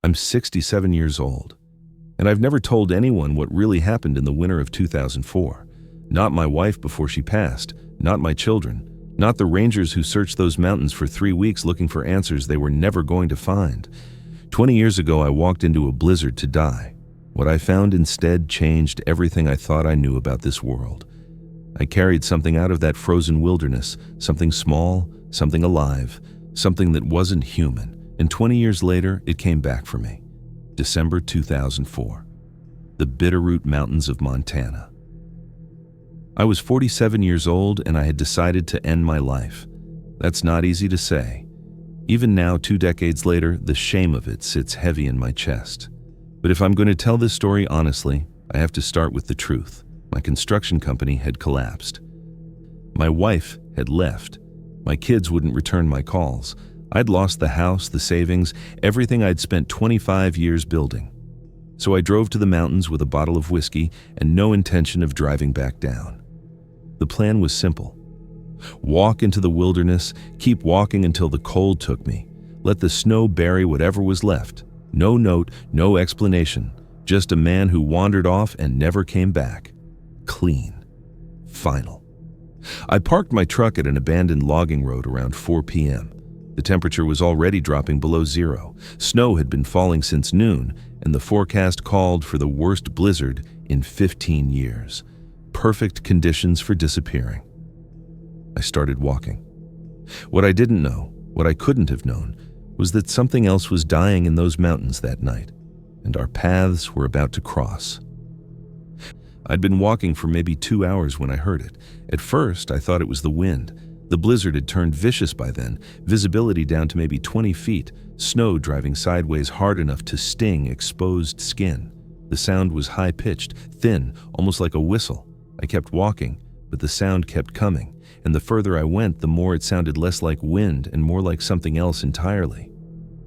I'm 67 years old, and I've never told anyone what really happened in the winter of 2004. Not my wife before she passed, not my children, not the rangers who searched those mountains for 3 weeks looking for answers they were never going to find. 20 years ago, I walked into a blizzard to die. What I found instead changed everything I thought I knew about this world. I carried something out of that frozen wilderness, something small, something alive, something that wasn't human, and 20 years later, it came back for me. December 2004. The Bitterroot Mountains of Montana. I was 47 years old and I had decided to end my life. That's not easy to say. Even now, 2 decades later, the shame of it sits heavy in my chest. But if I'm going to tell this story honestly, I have to start with the truth. My construction company had collapsed. My wife had left. My kids wouldn't return my calls. I'd lost the house, the savings, everything I'd spent 25 years building. So I drove to the mountains with a bottle of whiskey and no intention of driving back down. The plan was simple. Walk into the wilderness, keep walking until the cold took me. Let the snow bury whatever was left. No note, no explanation. Just a man who wandered off and never came back. Clean. Final. I parked my truck at an abandoned logging road around 4 p.m. The temperature was already dropping below zero. Snow had been falling since noon, and the forecast called for the worst blizzard in 15 years. Perfect conditions for disappearing. I started walking. What I didn't know, what I couldn't have known, was that something else was dying in those mountains that night, and our paths were about to cross. I'd been walking for maybe 2 hours when I heard it. At first, I thought it was the wind. The blizzard had turned vicious by then, visibility down to maybe 20 feet, snow driving sideways hard enough to sting exposed skin. The sound was high-pitched, thin, almost like a whistle. I kept walking, but the sound kept coming, and the further I went, the more it sounded less like wind and more like something else entirely.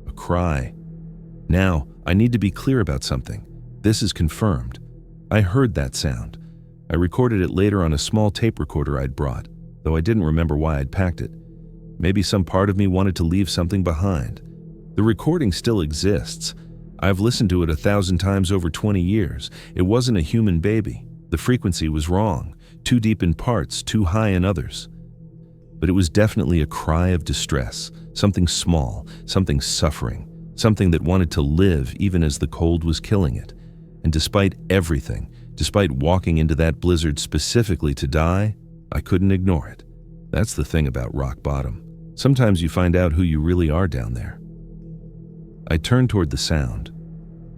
A cry. Now, I need to be clear about something. This is confirmed. I heard that sound. I recorded it later on a small tape recorder I'd brought, though I didn't remember why I'd packed it. Maybe some part of me wanted to leave something behind. The recording still exists. I've listened to it 1,000 times over 20 years. It wasn't a human baby. The frequency was wrong, too deep in parts, too high in others. But it was definitely a cry of distress, something small, something suffering, something that wanted to live even as the cold was killing it. And despite everything, despite walking into that blizzard specifically to die, I couldn't ignore it. That's the thing about rock bottom. Sometimes you find out who you really are down there. I turned toward the sound.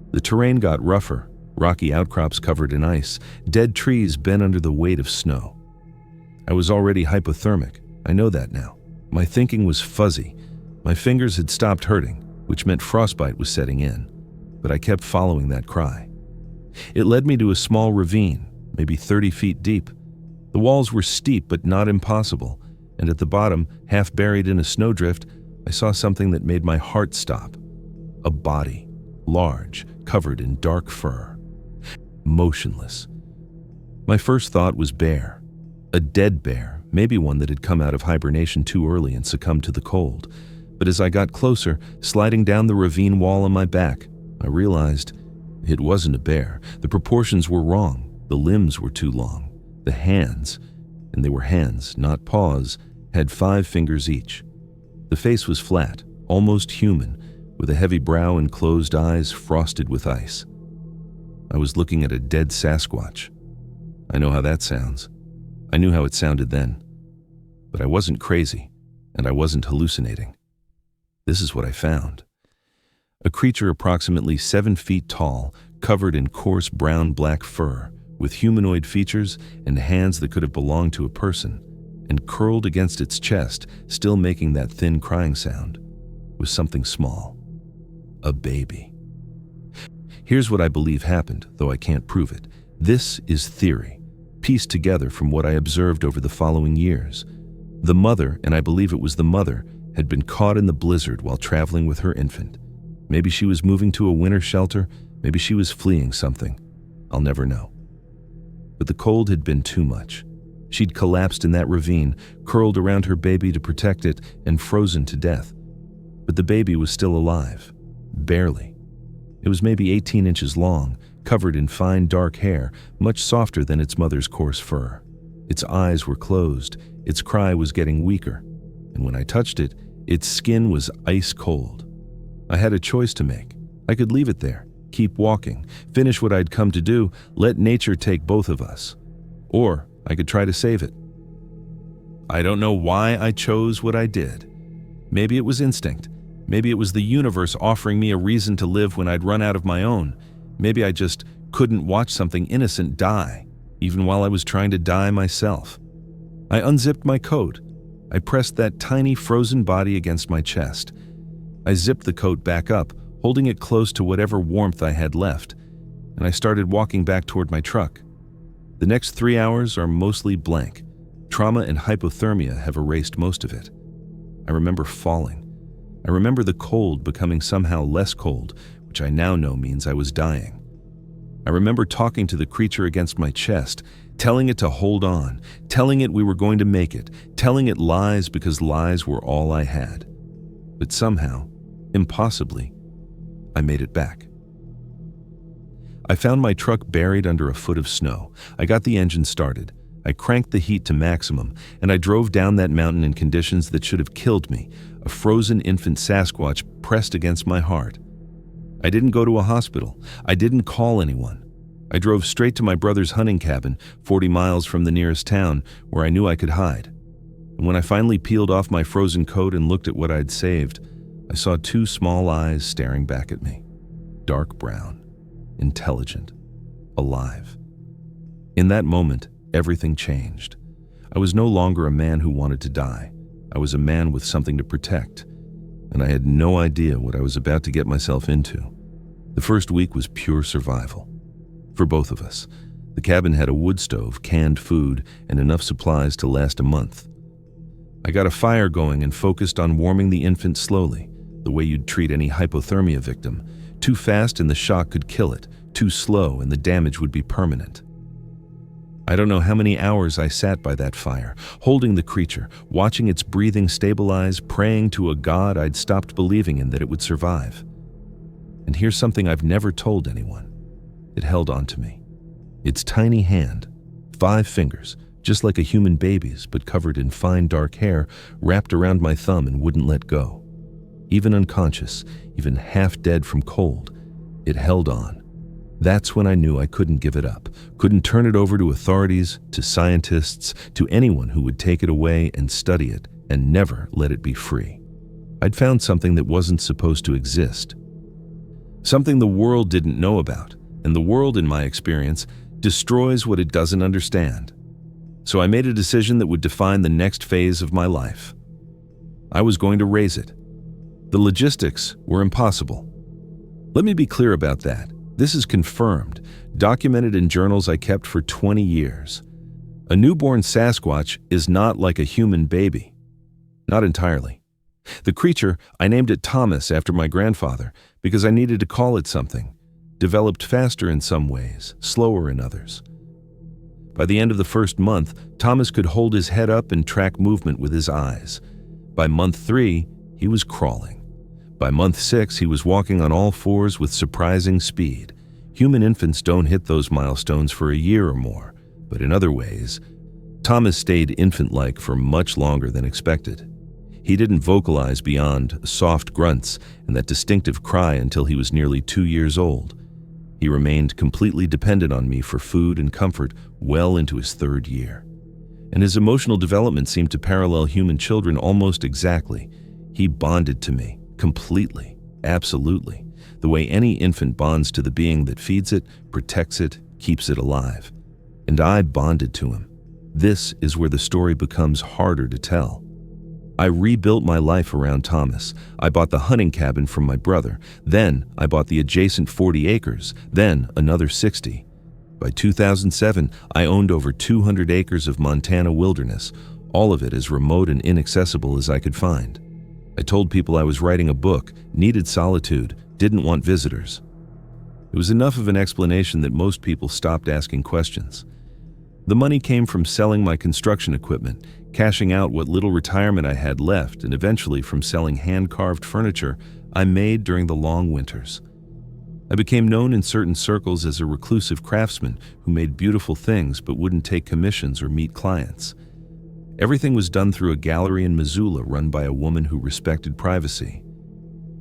The terrain got rougher, rocky outcrops covered in ice, dead trees bent under the weight of snow. I was already hypothermic. I know that now. My thinking was fuzzy. My fingers had stopped hurting, which meant frostbite was setting in. But I kept following that cry. It led me to a small ravine, maybe 30 feet deep. The walls were steep but not impossible, and at the bottom, half buried in a snowdrift, I saw something that made my heart stop. A body, large, covered in dark fur. Motionless. My first thought was bear. A dead bear, maybe one that had come out of hibernation too early and succumbed to the cold. But as I got closer, sliding down the ravine wall on my back, I realized it wasn't a bear. The proportions were wrong. The limbs were too long. The hands, and they were hands, not paws, had 5 fingers each. The face was flat, almost human, with a heavy brow and closed eyes frosted with ice. I was looking at a dead Sasquatch. I know how that sounds. I knew how it sounded then. But I wasn't crazy, and I wasn't hallucinating. This is what I found. A creature approximately 7 feet tall, covered in coarse brown-black fur, with humanoid features and hands that could have belonged to a person, and curled against its chest, still making that thin crying sound, was something small. A baby. Here's what I believe happened, though I can't prove it. This is theory, pieced together from what I observed over the following years. The mother, and I believe it was the mother, had been caught in the blizzard while traveling with her infant. Maybe she was moving to a winter shelter, maybe she was fleeing something. I'll never know. But the cold had been too much. She'd collapsed in that ravine, curled around her baby to protect it, and frozen to death. But the baby was still alive. Barely. It was maybe 18 inches long, covered in fine dark hair, much softer than its mother's coarse fur. Its eyes were closed, its cry was getting weaker, and when I touched it, its skin was ice cold. I had a choice to make. I could leave it there, keep walking, finish what I'd come to do, let nature take both of us. Or I could try to save it. I don't know why I chose what I did. Maybe it was instinct. Maybe it was the universe offering me a reason to live when I'd run out of my own. Maybe I just couldn't watch something innocent die, even while I was trying to die myself. I unzipped my coat. I pressed that tiny frozen body against my chest. I zipped the coat back up, holding it close to whatever warmth I had left, and I started walking back toward my truck. The next 3 hours are mostly blank. Trauma and hypothermia have erased most of it. I remember falling. I remember the cold becoming somehow less cold, which I now know means I was dying. I remember talking to the creature against my chest, telling it to hold on, telling it we were going to make it, telling it lies because lies were all I had. But somehow, impossibly, I made it back. I found my truck buried under a foot of snow. I got the engine started. I cranked the heat to maximum, and I drove down that mountain in conditions that should have killed me, a frozen infant Sasquatch pressed against my heart. I didn't go to a hospital. I didn't call anyone. I drove straight to my brother's hunting cabin, 40 miles from the nearest town, where I knew I could hide. And when I finally peeled off my frozen coat and looked at what I'd saved, I saw 2 small eyes staring back at me. Dark brown, intelligent, alive. In that moment, everything changed. I was no longer a man who wanted to die. I was a man with something to protect, and I had no idea what I was about to get myself into. The first week was pure survival. For both of us. The cabin had a wood stove, canned food, and enough supplies to last a month. I got a fire going and focused on warming the infant slowly, the way you'd treat any hypothermia victim. Too fast and the shock could kill it, too slow and the damage would be permanent. I don't know how many hours I sat by that fire, holding the creature, watching its breathing stabilize, praying to a God I'd stopped believing in that it would survive. And here's something I've never told anyone. It held on to me. Its tiny hand, 5 fingers, just like a human baby's, but covered in fine dark hair, wrapped around my thumb and wouldn't let go. Even unconscious, even half dead from cold, it held on. That's when I knew I couldn't give it up, couldn't turn it over to authorities, to scientists, to anyone who would take it away and study it and never let it be free. I'd found something that wasn't supposed to exist. Something the world didn't know about, and the world, in my experience, destroys what it doesn't understand. So I made a decision that would define the next phase of my life. I was going to raise it. The logistics were impossible. Let me be clear about that. This is confirmed, documented in journals I kept for 20 years. A newborn Sasquatch is not like a human baby. Not entirely. The creature, I named it Thomas after my grandfather because I needed to call it something. Developed faster in some ways, slower in others. By the end of the first month, Thomas could hold his head up and track movement with his eyes. By month 3, he was crawling. By month 6, he was walking on all 4s with surprising speed. Human infants don't hit those milestones for a year or more, but in other ways, Thomas stayed infant-like for much longer than expected. He didn't vocalize beyond soft grunts and that distinctive cry until he was nearly 2 years old. He remained completely dependent on me for food and comfort well into his 3rd year. And his emotional development seemed to parallel human children almost exactly. He bonded to me. Completely, absolutely, the way any infant bonds to the being that feeds it, protects it, keeps it alive. And I bonded to him. This is where the story becomes harder to tell. I rebuilt my life around Thomas. I bought the hunting cabin from my brother. Then I bought the adjacent 40 acres, then another 60. By 2007, I owned over 200 acres of Montana wilderness, all of it as remote and inaccessible as I could find. I told people I was writing a book, needed solitude, didn't want visitors. It was enough of an explanation that most people stopped asking questions. The money came from selling my construction equipment, cashing out what little retirement I had left, and eventually from selling hand-carved furniture I made during the long winters. I became known in certain circles as a reclusive craftsman who made beautiful things but wouldn't take commissions or meet clients. Everything was done through a gallery in Missoula run by a woman who respected privacy.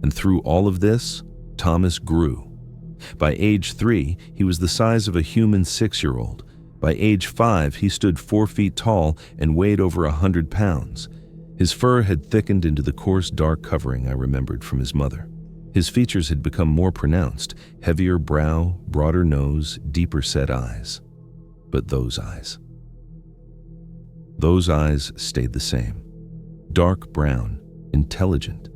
And through all of this, Thomas grew. By age 3, he was the size of a human 6-year-old. By age 5, he stood 4 feet tall and weighed over 100 pounds. His fur had thickened into the coarse, dark covering I remembered from his mother. His features had become more pronounced, heavier brow, broader nose, deeper set eyes. But those eyes stayed the same. Dark brown, intelligent,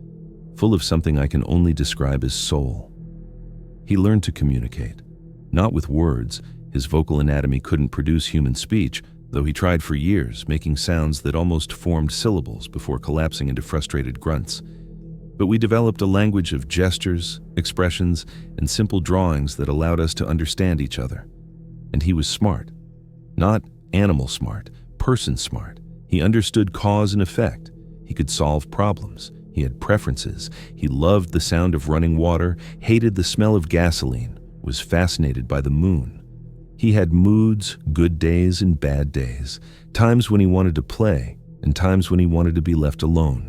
full of something I can only describe as soul. He learned to communicate, not with words. His vocal anatomy couldn't produce human speech, though he tried for years, making sounds that almost formed syllables before collapsing into frustrated grunts. But we developed a language of gestures, expressions, and simple drawings that allowed us to understand each other. And he was smart. Not animal smart, person smart. He understood cause and effect. He could solve problems. He had preferences. He loved the sound of running water, hated the smell of gasoline, was fascinated by the moon. He had moods, good days and bad days, times when he wanted to play and times when he wanted to be left alone.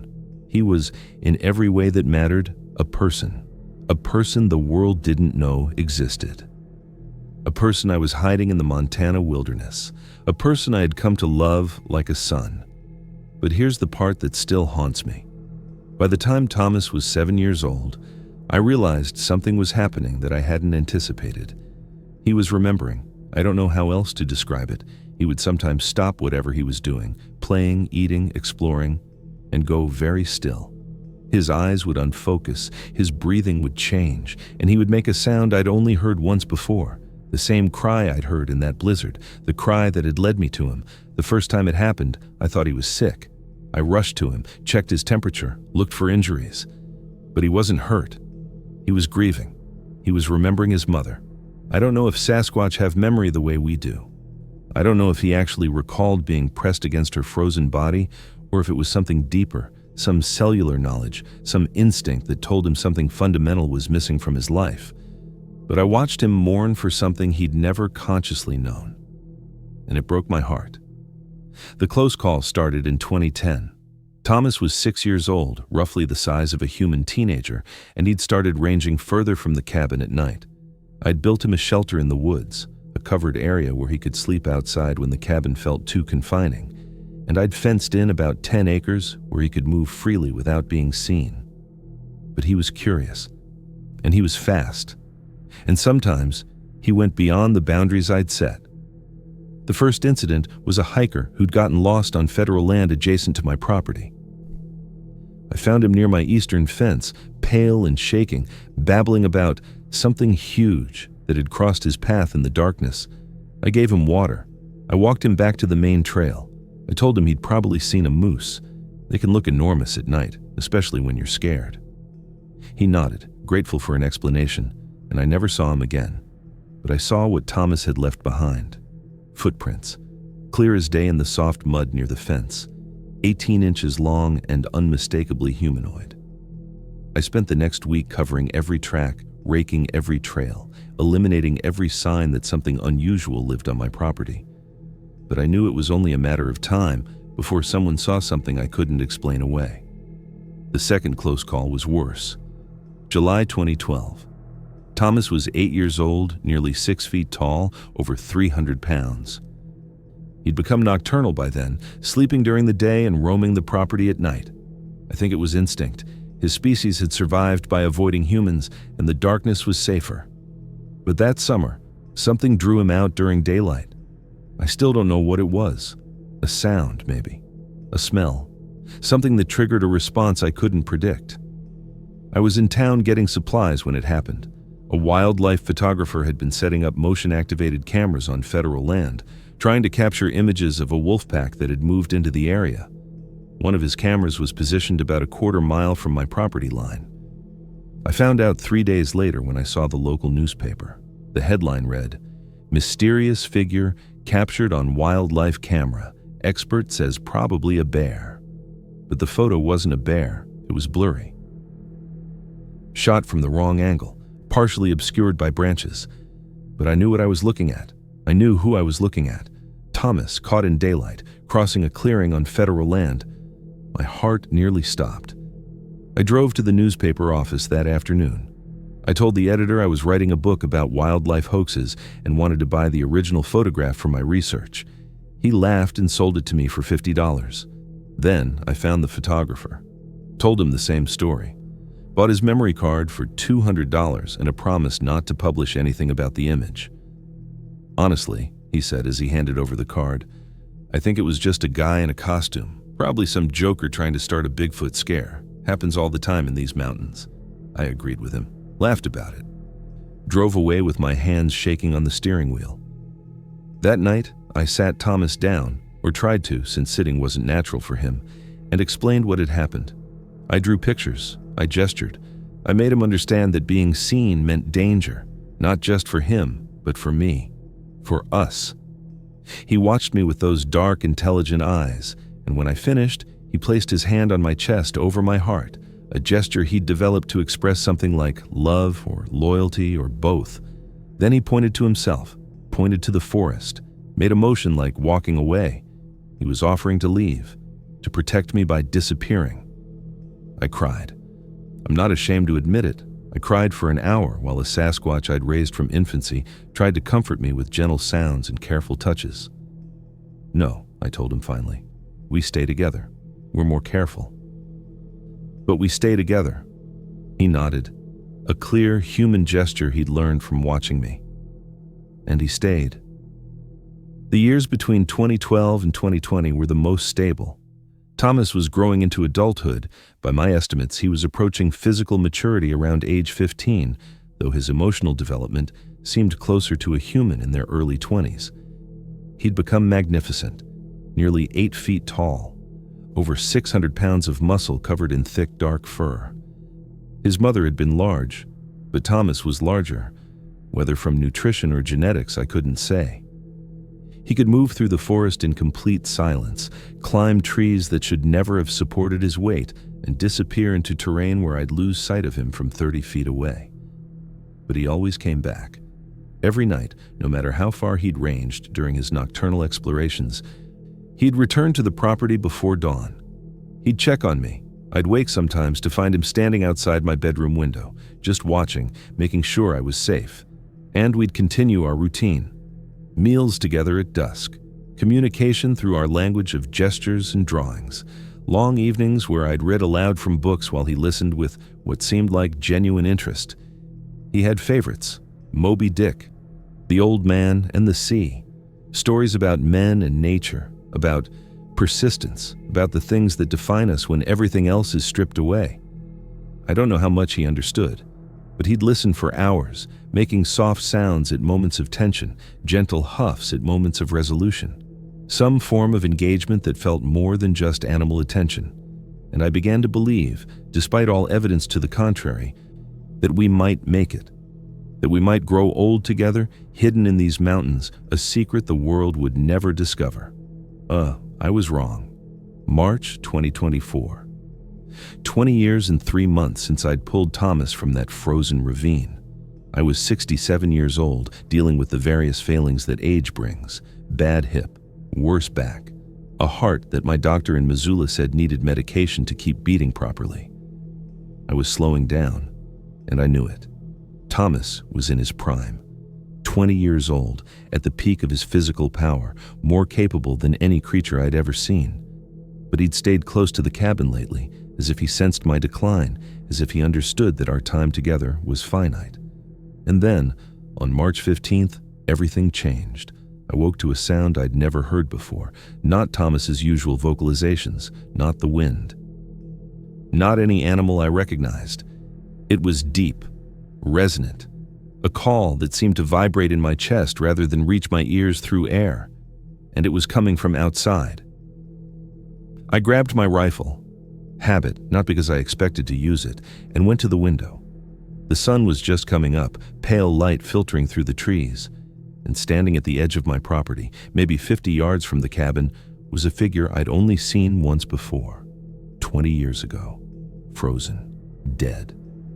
He was, in every way that mattered, a person the world didn't know existed. A person I was hiding in the Montana wilderness, a person I had come to love like a son. But here's the part that still haunts me. By the time Thomas was 7 years old, I realized something was happening that I hadn't anticipated. He was remembering. I don't know how else to describe it. He would sometimes stop whatever he was doing, playing, eating, exploring, and go very still. His eyes would unfocus, his breathing would change, and he would make a sound I'd only heard once before, the same cry I'd heard in that blizzard, the cry that had led me to him. The first time it happened, I thought he was sick. I rushed to him, checked his temperature, looked for injuries. But he wasn't hurt. He was grieving. He was remembering his mother. I don't know if Sasquatch have memory the way we do. I don't know if he actually recalled being pressed against her frozen body, or if it was something deeper, some cellular knowledge, some instinct that told him something fundamental was missing from his life. But I watched him mourn for something he'd never consciously known. And it broke my heart. The close call started in 2010. Thomas was 6 years old, roughly the size of a human teenager, and he'd started ranging further from the cabin at night. I'd built him a shelter in the woods, a covered area where he could sleep outside when the cabin felt too confining, and I'd fenced in about 10 acres where he could move freely without being seen. But he was curious, and he was fast, and sometimes he went beyond the boundaries I'd set. The first incident was a hiker who'd gotten lost on federal land adjacent to my property. I found him near my eastern fence, pale and shaking, babbling about something huge that had crossed his path in the darkness. I gave him water. I walked him back to the main trail. I told him he'd probably seen a moose. They can look enormous at night, especially when you're scared. He nodded, grateful for an explanation, and I never saw him again. But I saw what Thomas had left behind. Footprints, clear as day in the soft mud near the fence, 18 inches long and unmistakably humanoid. I spent the next week covering every track, raking every trail, eliminating every sign that something unusual lived on my property. But I knew it was only a matter of time before someone saw something I couldn't explain away. The second close call was worse. July 2012. Thomas was 8 years old, nearly 6 feet tall, over 300 pounds. He'd become nocturnal by then, sleeping during the day and roaming the property at night. I think it was instinct. His species had survived by avoiding humans, and the darkness was safer. But that summer, something drew him out during daylight. I still don't know what it was. A sound, maybe. A smell. Something that triggered a response I couldn't predict. I was in town getting supplies when it happened. A wildlife photographer had been setting up motion-activated cameras on federal land, trying to capture images of a wolf pack that had moved into the area. One of his cameras was positioned about a quarter mile from my property line. I found out 3 days later when I saw the local newspaper. The headline read, "Mysterious figure captured on wildlife camera. Expert says probably a bear." But the photo wasn't a bear, it was blurry. Shot from the wrong angle. partially obscured by branches. But I knew what I was looking at. I knew who I was looking at. Thomas, caught in daylight, crossing a clearing on federal land. My heart nearly stopped. I drove to the newspaper office that afternoon. I told the editor I was writing a book about wildlife hoaxes and wanted to buy the original photograph for my research. He laughed and sold it to me for $50. Then I found the photographer, told him the same story, bought his memory card for $200 and a promise not to publish anything about the image. "Honestly," he said as he handed over the card, "I think it was just a guy in a costume, probably some joker trying to start a Bigfoot scare. Happens all the time in these mountains." I agreed with him, laughed about it, drove away with my hands shaking on the steering wheel. That night, I sat Thomas down, or tried to since sitting wasn't natural for him, and explained what had happened. I drew pictures, I gestured. I made him understand that being seen meant danger, not just for him, but for me, for us. He watched me with those dark, intelligent eyes, and when I finished, he placed his hand on my chest over my heart, a gesture he'd developed to express something like love or loyalty or both. Then he pointed to himself, pointed to the forest, made a motion like walking away. He was offering to leave, to protect me by disappearing. I cried. I'm not ashamed to admit it. I cried for an hour while a Sasquatch I'd raised from infancy tried to comfort me with gentle sounds and careful touches. "No," I told him finally. "We stay together. We're more careful." "But we stay together." He nodded, a clear human gesture he'd learned from watching me. And he stayed. The years between 2012 and 2020 were the most stable. Thomas was growing into adulthood. By my estimates, he was approaching physical maturity around age 15, though his emotional development seemed closer to a human in their early 20s. He'd become magnificent, nearly 8 feet tall, over 600 pounds of muscle covered in thick, dark fur. His mother had been large, but Thomas was larger. Whether from nutrition or genetics, I couldn't say. He could move through the forest in complete silence, climb trees that should never have supported his weight, and disappear into terrain where I'd lose sight of him from 30 feet away. But he always came back. Every night, no matter how far he'd ranged during his nocturnal explorations, he'd return to the property before dawn. He'd check on me. I'd wake sometimes to find him standing outside my bedroom window, just watching, making sure I was safe. And we'd continue our routine. Meals together at dusk, communication through our language of gestures and drawings, long evenings where I'd read aloud from books while he listened with what seemed like genuine interest. He had favorites: Moby Dick, The Old Man and the Sea, stories about men and nature, about persistence, about the things that define us when everything else is stripped away. I don't know how much he understood, but he'd listen for hours, making soft sounds at moments of tension, gentle huffs at moments of resolution. Some form of engagement that felt more than just animal attention. And I began to believe, despite all evidence to the contrary, that we might make it. That we might grow old together, hidden in these mountains, a secret the world would never discover. I was wrong. March 2024. 20 years and 3 months since I'd pulled Thomas from that frozen ravine. I was 67 years old, dealing with the various failings that age brings: bad hip, worse back, a heart that my doctor in Missoula said needed medication to keep beating properly. I was slowing down, and I knew it. Thomas was in his prime, 20 years old, at the peak of his physical power, more capable than any creature I'd ever seen. But he'd stayed close to the cabin lately, as if he sensed my decline, as if he understood that our time together was finite. And then, on March 15th, everything changed. I woke to a sound I'd never heard before, not Thomas's usual vocalizations, not the wind, not any animal I recognized. It was deep, resonant, a call that seemed to vibrate in my chest rather than reach my ears through air, and it was coming from outside. I grabbed my rifle, habit, not because I expected to use it, and went to the window. The sun was just coming up, pale light filtering through the trees, and standing at the edge of my property, maybe 50 yards from the cabin, was a figure I'd only seen once before, 20 years ago, frozen, dead,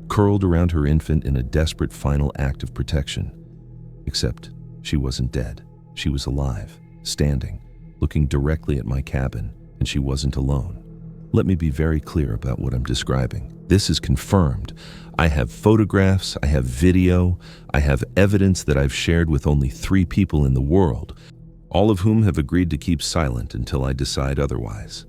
curled around her infant in a desperate final act of protection. Except she wasn't dead. She was alive, standing, looking directly at my cabin, and she wasn't alone. Let me be very clear about what I'm describing. This is confirmed. I have photographs, I have video, I have evidence that I've shared with only 3 people in the world, all of whom have agreed to keep silent until I decide otherwise.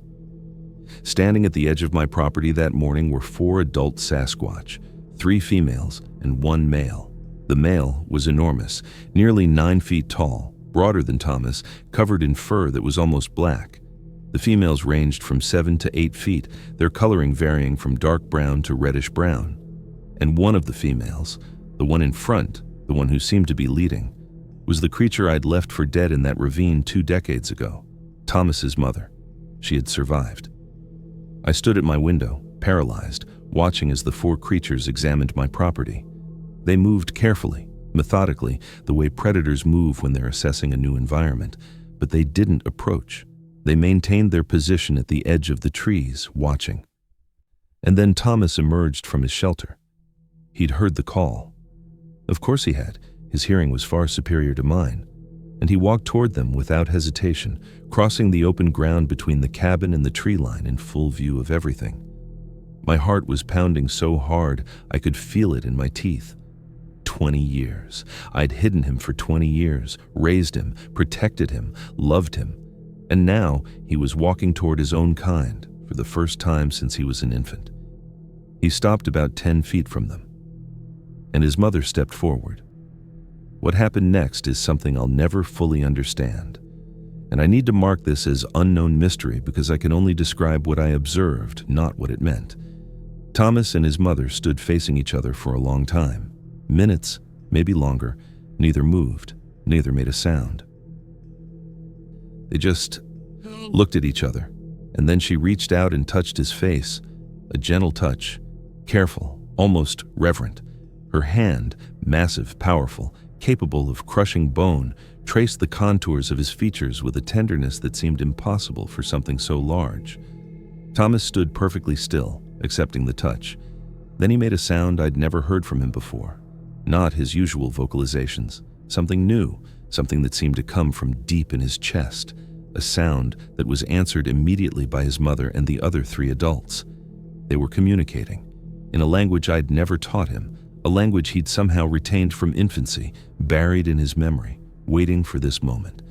Standing at the edge of my property that morning were 4 adult Sasquatch, 3 females and 1 male. The male was enormous, nearly 9 feet tall, broader than Thomas, covered in fur that was almost black. The females ranged from 7 to 8 feet, their coloring varying from dark brown to reddish brown. And one of the females, the one in front, the one who seemed to be leading, was the creature I'd left for dead in that ravine 2 decades ago, Thomas's mother. She had survived. I stood at my window, paralyzed, watching as the 4 creatures examined my property. They moved carefully, methodically, the way predators move when they're assessing a new environment, but they didn't approach. They maintained their position at the edge of the trees, watching. And then Thomas emerged from his shelter. He'd heard the call. Of course he had. His hearing was far superior to mine. And he walked toward them without hesitation, crossing the open ground between the cabin and the tree line in full view of everything. My heart was pounding so hard I could feel it in my teeth. 20 years. I'd hidden him for 20 years, raised him, protected him, loved him. And now he was walking toward his own kind for the first time since he was an infant. He stopped about 10 feet from them, and his mother stepped forward. What happened next is something I'll never fully understand, and I need to mark this as unknown mystery because I can only describe what I observed, not what it meant. Thomas and his mother stood facing each other for a long time. Minutes, maybe longer. Neither moved, neither made a sound. They just looked at each other, and then she reached out and touched his face, a gentle touch, careful, almost reverent. Her hand, massive, powerful, capable of crushing bone, traced the contours of his features with a tenderness that seemed impossible for something so large. Thomas stood perfectly still, accepting the touch. Then he made a sound I'd never heard from him before. Not his usual vocalizations, something new, something that seemed to come from deep in his chest, a sound that was answered immediately by his mother and the other 3 adults. They were communicating, in a language I'd never taught him, a language he'd somehow retained from infancy, buried in his memory, waiting for this moment.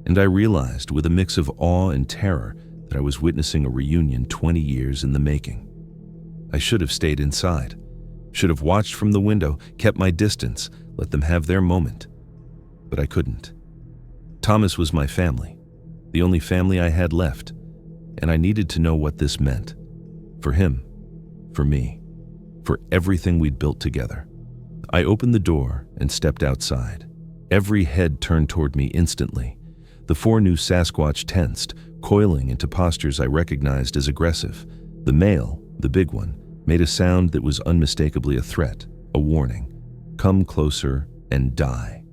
And I realized, with a mix of awe and terror, that I was witnessing a reunion 20 years in the making. I should have stayed inside, should have watched from the window, kept my distance, let them have their moment. But I couldn't. Thomas was my family, the only family I had left, and I needed to know what this meant. For him, for me, for everything we'd built together. I opened the door and stepped outside. Every head turned toward me instantly. The 4 new Sasquatch tensed, coiling into postures I recognized as aggressive. The male, the big one, made a sound that was unmistakably a threat, a warning. Come closer and die.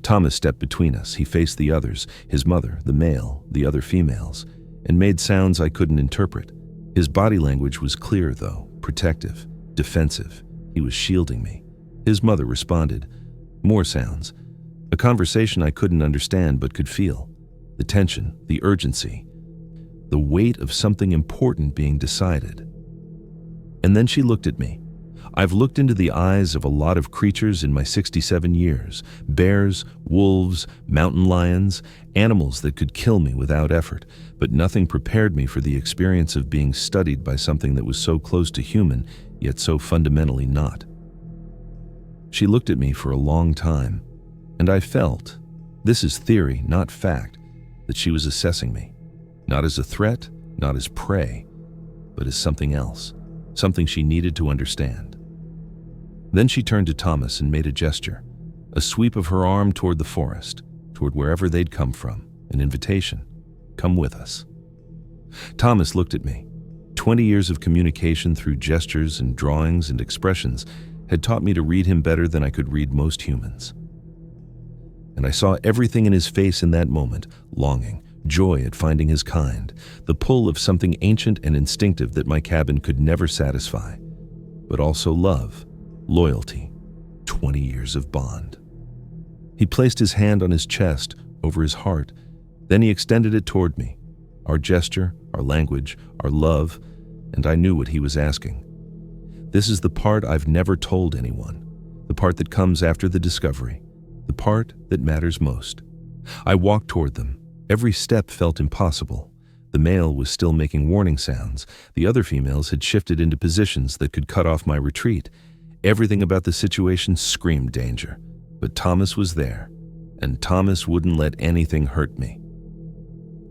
Thomas stepped between us. He faced the others, his mother, the male, the other females, and made sounds I couldn't interpret. His body language was clear, though, protective, defensive. He was shielding me. His mother responded. More sounds. A conversation I couldn't understand but could feel. The tension, the urgency, the weight of something important being decided. And then she looked at me. I've looked into the eyes of a lot of creatures in my 67 years. Bears, wolves, mountain lions, animals that could kill me without effort, but nothing prepared me for the experience of being studied by something that was so close to human, yet so fundamentally not. She looked at me for a long time, and I felt, this is theory, not fact, that she was assessing me, not as a threat, not as prey, but as something else, something she needed to understand. Then she turned to Thomas and made a gesture, a sweep of her arm toward the forest, toward wherever they'd come from, an invitation. Come with us. Thomas looked at me. 20 years of communication through gestures and drawings and expressions had taught me to read him better than I could read most humans. And I saw everything in his face in that moment, longing, joy at finding his kind, the pull of something ancient and instinctive that my cabin could never satisfy. but also love, loyalty, 20 years of bond. He placed his hand on his chest, over his heart, then he extended it toward me. Our gesture, our language, our love, and I knew what he was asking. This is the part I've never told anyone, the part that comes after the discovery, the part that matters most. I walked toward them. Every step felt impossible. The male was still making warning sounds. The other females had shifted into positions that could cut off my retreat. Everything about the situation screamed danger. But Thomas was there, and Thomas wouldn't let anything hurt me.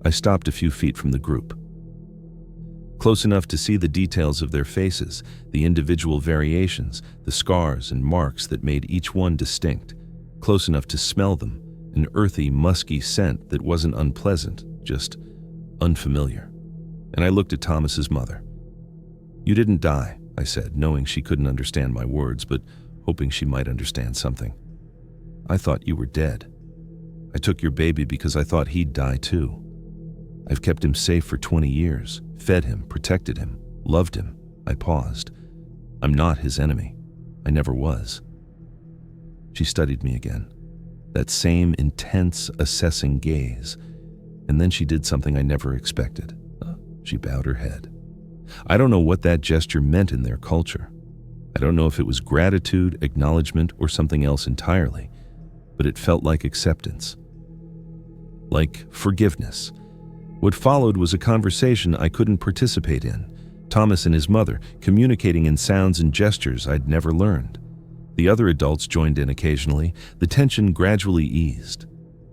I stopped a few feet from the group, close enough to see the details of their faces, the individual variations, the scars and marks that made each one distinct, close enough to smell them, an earthy, musky scent that wasn't unpleasant, just unfamiliar. And I looked at Thomas's mother. "You didn't die," I said, knowing she couldn't understand my words, but hoping she might understand something. "I thought you were dead. I took your baby because I thought he'd die too. I've kept him safe for 20 years, fed him, protected him, loved him." I paused. "I'm not his enemy. I never was." She studied me again, that same intense, assessing gaze, and then she did something I never expected. She bowed her head. I don't know what that gesture meant in their culture. I don't know if it was gratitude, acknowledgement, or something else entirely, but it felt like acceptance, like forgiveness. What followed was a conversation I couldn't participate in. Thomas and his mother communicating in sounds and gestures I'd never learned. The other adults joined in occasionally. The tension gradually eased.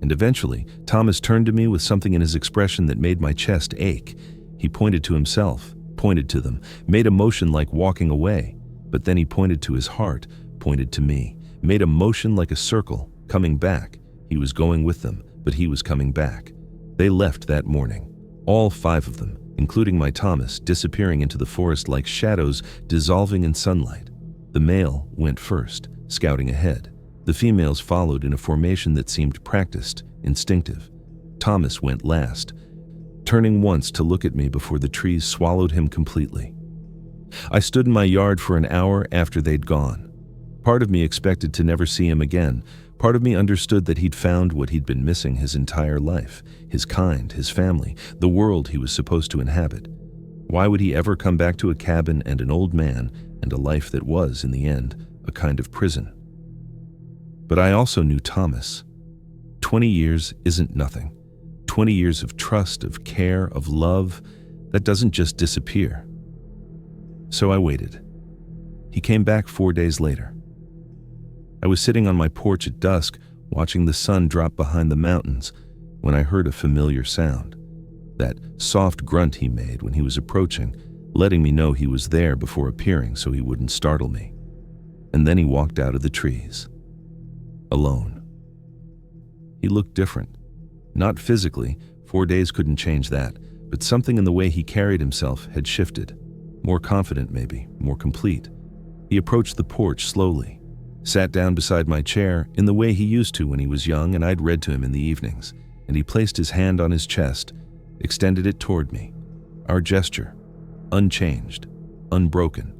And eventually, Thomas turned to me with something in his expression that made my chest ache. He pointed to himself, pointed to them, made a motion like walking away, but then he pointed to his heart, pointed to me, made a motion like a circle, coming back. He was going with them, but he was coming back. They left that morning, all 5 of them, including my Thomas, disappearing into the forest like shadows dissolving in sunlight. The male went first, scouting ahead. The females followed in a formation that seemed practiced, instinctive. Thomas went last, turning once to look at me before the trees swallowed him completely. I stood in my yard for an hour after they'd gone. Part of me expected to never see him again. Part of me understood that he'd found what he'd been missing his entire life, his kind, his family, the world he was supposed to inhabit. Why would he ever come back to a cabin and an old man and a life that was, in the end, a kind of prison? But I also knew Thomas. 20 years isn't nothing. 20 years of trust, of care, of love, that doesn't just disappear. So I waited. He came back 4 days later. I was sitting on my porch at dusk, watching the sun drop behind the mountains, when I heard a familiar sound. That soft grunt he made when he was approaching, letting me know he was there before appearing so he wouldn't startle me. And then he walked out of the trees. Alone. He looked different. Not physically, 4 days couldn't change that, but something in the way he carried himself had shifted. More confident maybe, more complete. He approached the porch slowly, sat down beside my chair in the way he used to when he was young and I'd read to him in the evenings, and he placed his hand on his chest, extended it toward me. Our gesture, unchanged, unbroken.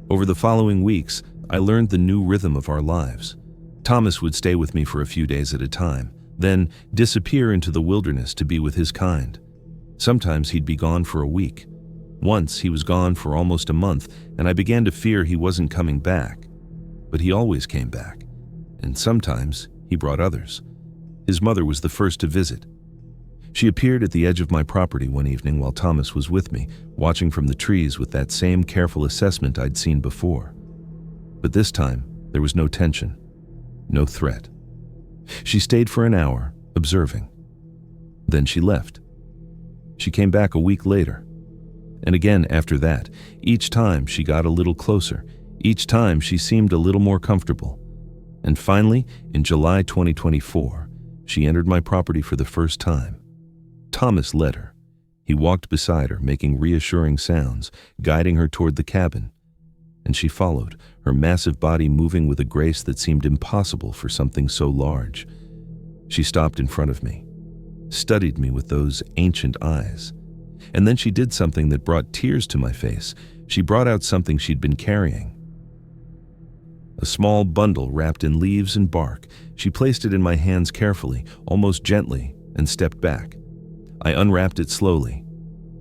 Over the following weeks, I learned the new rhythm of our lives. Thomas would stay with me for a few days at a time, then disappear into the wilderness to be with his kind. Sometimes he'd be gone for a week. Once he was gone for almost a month, and I began to fear he wasn't coming back. But he always came back, and sometimes he brought others. His mother was the first to visit. She appeared at the edge of my property one evening while Thomas was with me, watching from the trees with that same careful assessment I'd seen before. But this time, there was no tension, no threat. She stayed for an hour, observing. Then she left. She came back a week later. And again after that. Each time she got a little closer. Each time she seemed a little more comfortable. And finally, in July 2024, she entered my property for the first time. Thomas led her. He walked beside her, making reassuring sounds, guiding her toward the cabin. And she followed, her massive body moving with a grace that seemed impossible for something so large. She stopped in front of me, studied me with those ancient eyes. And then she did something that brought tears to my face. She brought out something she'd been carrying, A small bundle wrapped in leaves and bark. She placed it in my hands carefully, almost gently, and stepped back. I unwrapped it slowly.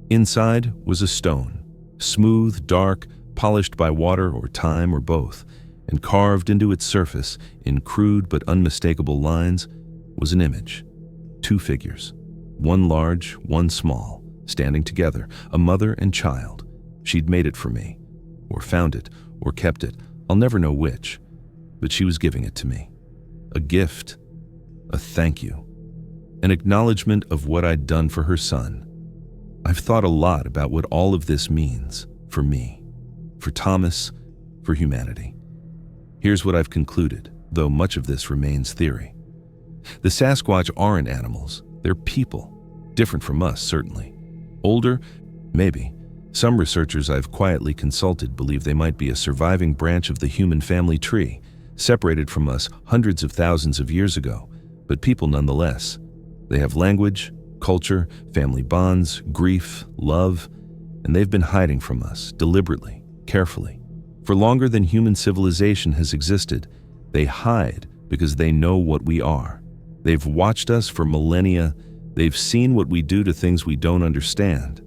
Inside was a stone, smooth, dark, polished by water or time or both, and carved into its surface, in crude but unmistakable lines, was an image. 2 figures, one large, one small, standing together, a mother and child. She'd made it for me, or found it, or kept it. I'll never know which, but she was giving it to me. A gift, a thank you, an acknowledgement of what I'd done for her son. I've thought a lot about what all of this means for me, for Thomas, for humanity. Here's what I've concluded, though much of this remains theory. The Sasquatch aren't animals, they're people, different from us, certainly. Older? Maybe. Some researchers I've quietly consulted believe they might be a surviving branch of the human family tree, separated from us hundreds of thousands of years ago, but people nonetheless. They have language, culture, family bonds, grief, love, and they've been hiding from us, deliberately, carefully. For longer than human civilization has existed, they hide because they know what we are. They've watched us for millennia, they've seen what we do to things we don't understand,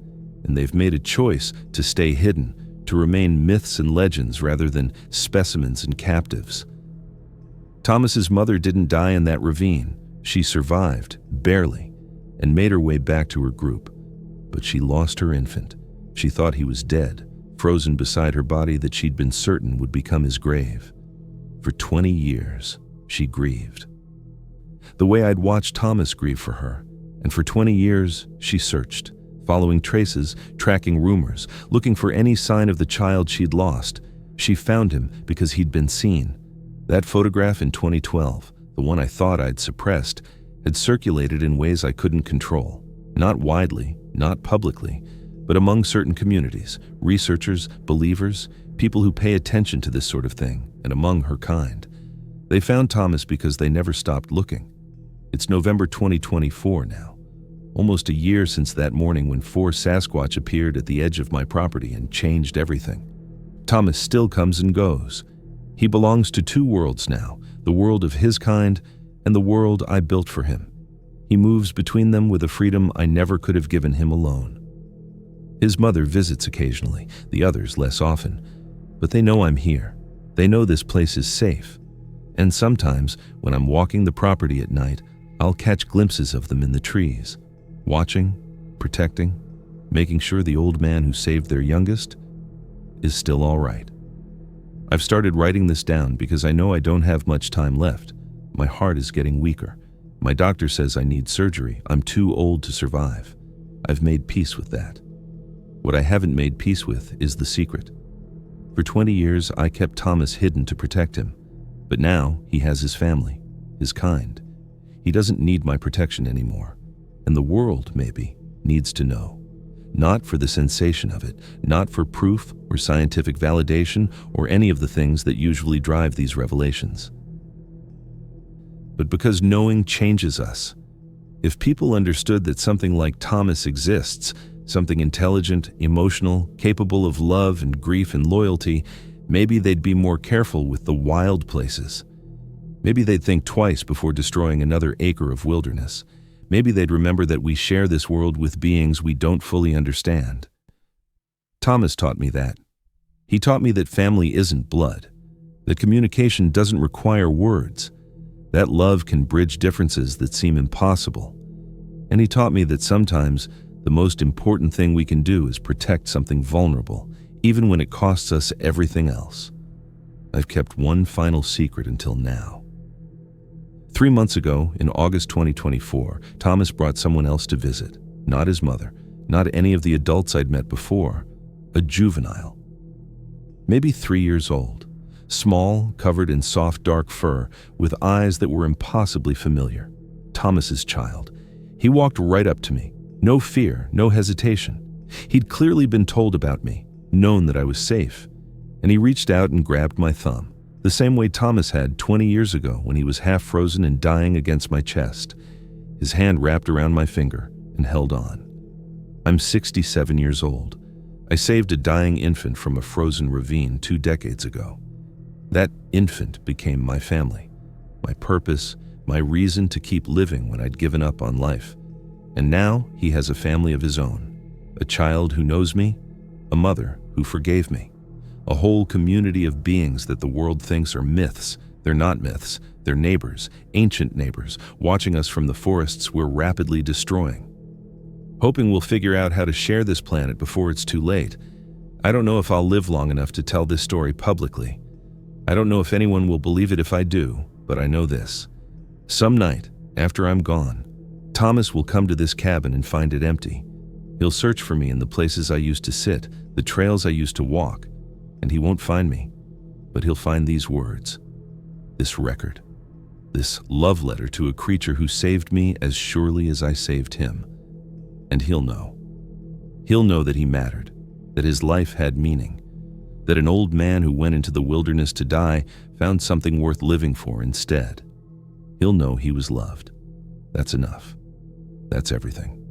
and they've made a choice to stay hidden, to remain myths and legends rather than specimens and captives. Thomas's mother didn't die in that ravine. She survived, barely, and made her way back to her group. But she lost her infant. She thought he was dead, frozen beside her body that she'd been certain would become his grave. For 20 years, she grieved. The way I'd watched Thomas grieve for her, and for 20 years, she searched, following traces, tracking rumors, looking for any sign of the child she'd lost. She found him because he'd been seen. That photograph in 2012, the one I thought I'd suppressed, had circulated in ways I couldn't control. Not widely, not publicly, but among certain communities, researchers, believers, people who pay attention to this sort of thing, and among her kind. They found Thomas because they never stopped looking. It's November 2024 now, almost a year since that morning when 4 Sasquatch appeared at the edge of my property and changed everything. Thomas still comes and goes. He belongs to 2 worlds now, the world of his kind and the world I built for him. He moves between them with a freedom I never could have given him alone. His mother visits occasionally, the others less often, but they know I'm here. They know this place is safe. And sometimes, when I'm walking the property at night, I'll catch glimpses of them in the trees, watching, protecting, making sure the old man who saved their youngest is still all right. I've started writing this down because I know I don't have much time left. My heart is getting weaker. My doctor says I need surgery. I'm too old to survive. I've made peace with that. What I haven't made peace with is the secret. For 20 years, I kept Thomas hidden to protect him. But now he has his family, his kind. He doesn't need my protection anymore. And the world, maybe, needs to know. Not for the sensation of it, not for proof or scientific validation or any of the things that usually drive these revelations. But because knowing changes us. If people understood that something like Thomas exists, something intelligent, emotional, capable of love and grief and loyalty, maybe they'd be more careful with the wild places. Maybe they'd think twice before destroying another acre of wilderness. Maybe they'd remember that we share this world with beings we don't fully understand. Thomas taught me that. He taught me that family isn't blood, that communication doesn't require words, that love can bridge differences that seem impossible. And he taught me that sometimes the most important thing we can do is protect something vulnerable, even when it costs us everything else. I've kept one final secret until now. 3 months ago, in August 2024, Thomas brought someone else to visit. Not his mother, not any of the adults I'd met before. A juvenile. Maybe 3 years old. Small, covered in soft dark fur, with eyes that were impossibly familiar. Thomas's child. He walked right up to me. No fear, no hesitation. He'd clearly been told about me, known that I was safe. And he reached out and grabbed my thumb, the same way Thomas had 20 years ago when he was half frozen and dying against my chest. His hand wrapped around my finger and held on. I'm 67 years old. I saved a dying infant from a frozen ravine 2 decades ago. That infant became my family, my purpose, my reason to keep living when I'd given up on life. And now he has a family of his own, a child who knows me, a mother who forgave me, a whole community of beings that the world thinks are myths. They're not myths, they're neighbors, ancient neighbors, watching us from the forests we're rapidly destroying. Hoping we'll figure out how to share this planet before it's too late. I don't know if I'll live long enough to tell this story publicly. I don't know if anyone will believe it if I do, but I know this. Some night, after I'm gone, Thomas will come to this cabin and find it empty. He'll search for me in the places I used to sit, the trails I used to walk, and he won't find me, but he'll find these words, this record, this love letter to a creature who saved me as surely as I saved him. And he'll know. He'll know that he mattered, that his life had meaning, that an old man who went into the wilderness to die found something worth living for instead. He'll know he was loved. That's enough. That's everything.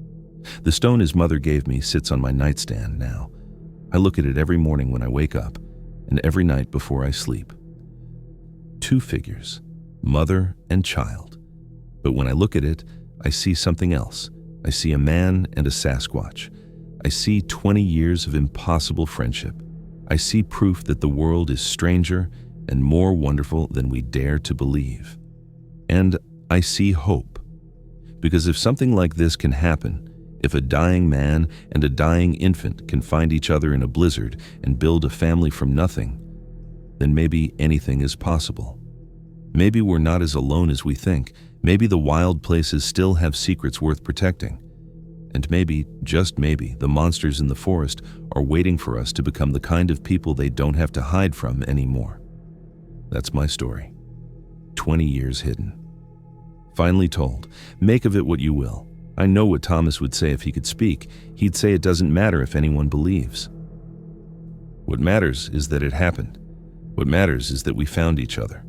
The stone his mother gave me sits on my nightstand now. I look at it every morning when I wake up and every night before I sleep. Two figures, mother and child. But when I look at it, I see something else. I see a man and a Sasquatch. I see 20 years of impossible friendship. I see proof that the world is stranger and more wonderful than we dare to believe. And I see hope. Because if something like this can happen, if a dying man and a dying infant can find each other in a blizzard and build a family from nothing, then maybe anything is possible. Maybe we're not as alone as we think. Maybe the wild places still have secrets worth protecting. And maybe, just maybe, the monsters in the forest are waiting for us to become the kind of people they don't have to hide from anymore. That's my story. 20 years hidden. Finally told. Make of it what you will. I know what Thomas would say if he could speak. He'd say it doesn't matter if anyone believes. What matters is that it happened. What matters is that we found each other.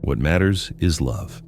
What matters is love.